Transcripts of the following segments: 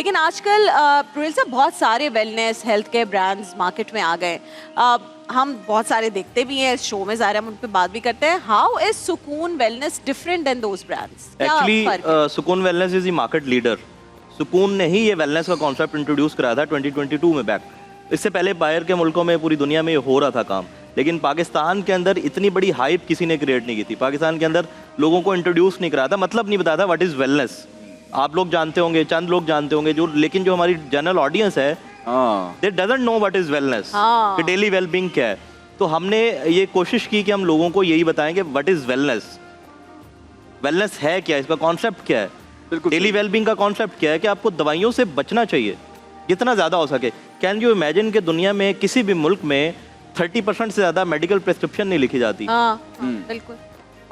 लेकिन आजकल रोहिल साहब बहुत सारे wellness health care brands market में आ गए। हम बहुत सारे देखते भी हैं, शो में ज़ाहिर हम उन पे बात भी करते हैं। How is Sukoon wellness different than those brands? Actually Sukoon wellness is the market leader. Sukoon ने ही ये वेलनेस का कॉन्सेप्ट इंट्रोड्यूस कराया था 2022 में बैक। इससे पहले बाहर के मुल्कों में, पूरी दुनिया में हो रहा था काम, लेकिन पाकिस्तान के अंदर इतनी बड़ी हाइप किसी ने क्रिएट नहीं की थी। पाकिस्तान के अंदर लोगों को इंट्रोड्यूस नहीं कराया था, मतलब नहीं बताया था व्हाट इज वेलनेस। आप लोग जानते होंगे, चंद लोग जानते होंगे जो, लेकिन जो हमारी जनरल ऑडियंस है दे doesn't know what is wellness, कि डेली वेलबींग क्या है। तो हमने ये कोशिश की कि हम लोगों को यही बताएं कि व्हाट इज वेलनेस, वेलनेस है क्या, इसका कॉन्सेप्ट क्या है, डेली वेलबींग का कॉन्सेप्ट क्या है, कि आपको दवाइयों से बचना चाहिए जितना ज़्यादा हो सके। कैन यू इमेजिन कि दुनिया में किसी भी मुल्क में 30% से ज़्यादा मेडिकल प्रिस्क्रिप्शन नहीं लिखी जाती। बिल्कुल।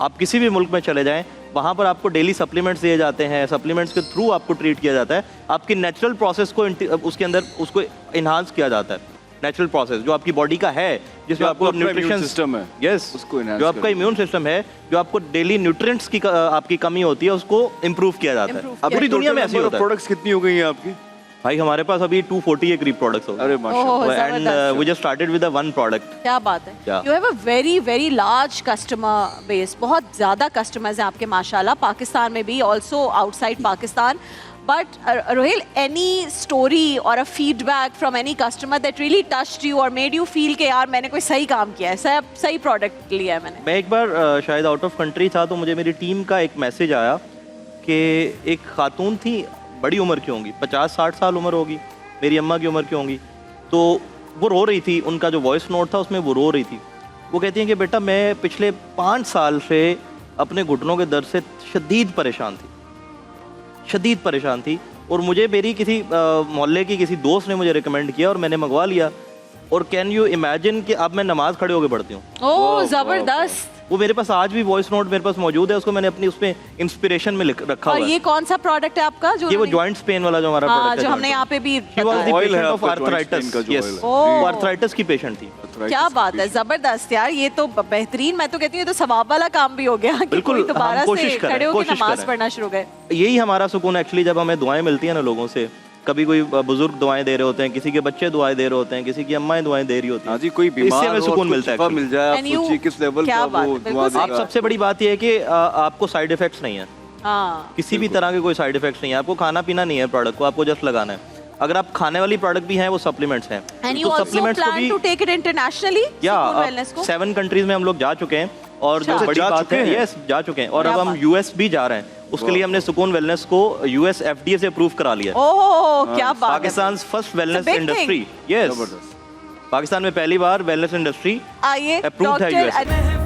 आप किसी भी मुल्क में चले जाएं, वहाँ पर आपको डेली सप्लीमेंट्स दिए जाते हैं, सप्लीमेंट्स के थ्रू आपको ट्रीट किया जाता है। आपकी नेचुरल प्रोसेस को उसके अंदर उसको इन्हांस किया जाता है। नेचुरल प्रोसेस जो आपकी बॉडी का है, जिसमें आपको न्यूट्रिशन सिस्टम है, यस, उसको जो आपका इम्यून सिस्टम है, जो आपको डेली न्यूट्रिएंट्स की आपकी कमी होती है, उसको इम्प्रूव किया जाता है। अब पूरी दुनिया में ऐसी होता है। प्रोडक्ट्स कितनी हो गई हैं आपकी? भाई हमारे पास अभी 240 के करीब प्रोडक्ट्स हो गए। अरे माशाल्लाह। And we just started with one product. क्या बात है। You have a very very large customer base, बहुत ज़्यादा कस्टमर्स हैं आपके माशाल्लाह, पाकिस्तान में भी, also outside Pakistan. But Rohil, any story or a feedback from any customer that really touched you or made you feel कि यार मैंने कोई सही काम किया है, सही प्रोडक्ट लिया है मैंने? मैं एक बार शायद आउट ऑफ कंट्री था, तो मुझे मेरी टीम का एक मैसेज आया कि एक खातून थी, बड़ी उम्र की होंगी, 50-60 साल उम्र होगी, मेरी अम्मा की उम्र की होंगी। तो वो रो रही थी, उनका जो वॉइस नोट था उसमें वो रो रही थी। वो कहती हैं कि बेटा मैं पिछले 5 साल से अपने घुटनों के दर्द से शदीद परेशान थी, शदीद परेशान थी, और मुझे मेरी किसी मोहल्ले की किसी दोस्त ने मुझे रिकमेंड किया और मैंने मंगवा लिया। और कैन यू इमेजिन कि अब मैं नमाज खड़े होकर पढ़ती हूँ। ओह जबरदस्त। वो मेरे पास आज भी वॉइस नोट मेरे पास मौजूद है, उसको मैंने अपनी उसमें इंस्पिरेशन में रखा हुआ है। और ये कौन सा प्रोडक्ट है आपका? जो ये वो जॉइंट्स पेन वाला जो हमारा प्रोडक्ट है, जो हमने यहाँ पे भी ऑयल है ऑफ आर्थराइटिस। यस, वो आर्थराइटिस की पेशेंट थी। क्या बात है, जबरदस्त यार, ये तो बेहतरीन। मैं तो कहती हूँ ये तो सवाब वाला काम भी हो गया कि बिल्कुल, दोबारा से खड़े होकर नमाज पढ़ना शुरू गए। यही हमारा सुकून एक्चुअली, जब हमें दुआएं मिलती हैं ना लोगों से, कभी कोई बुजुर्ग दुआएं दे रहे होते हैं, किसी के बच्चे दुआएं दे रहे होते हैं, किसी की अम्माएं दुआएं दे रही होती हैं। हाँ जी, कोई बीमार हमें सुकून मिलता है, मिल जाए, आप सोचिए किस लेवल का वो दुआ देगा। आप सबसे बड़ी बात ये है कि आपको साइड इफेक्ट्स नहीं है। किसी भी तरह के कोई साइड इफेक्ट्स नहीं है। आपको खाना पीना नहीं है प्रोडक्ट को, आपको जस्ट लगाना है। अगर आप खाने वाली प्रोडक्ट भी हैं, वो सप्लीमेंट्स हैं। तो सप्लीमेंट्स को भी टू टेक इट इंटरनेशनली, या 7 कंट्रीज में हम लोग जा चुके हैं, और जो बड़ी बात है, यस जा चुके हैं, और अब हम यूएस भी जा रहे हैं। उसके लिए हमने सुकून वेलनेस को यूएस FDA से अप्रूव करा लिया। ओह क्या बात है। Pakistan first wellness industry, yes, Pakistan में पहली बार वेलनेस इंडस्ट्री आइए अप्रूव्ड है यूएस।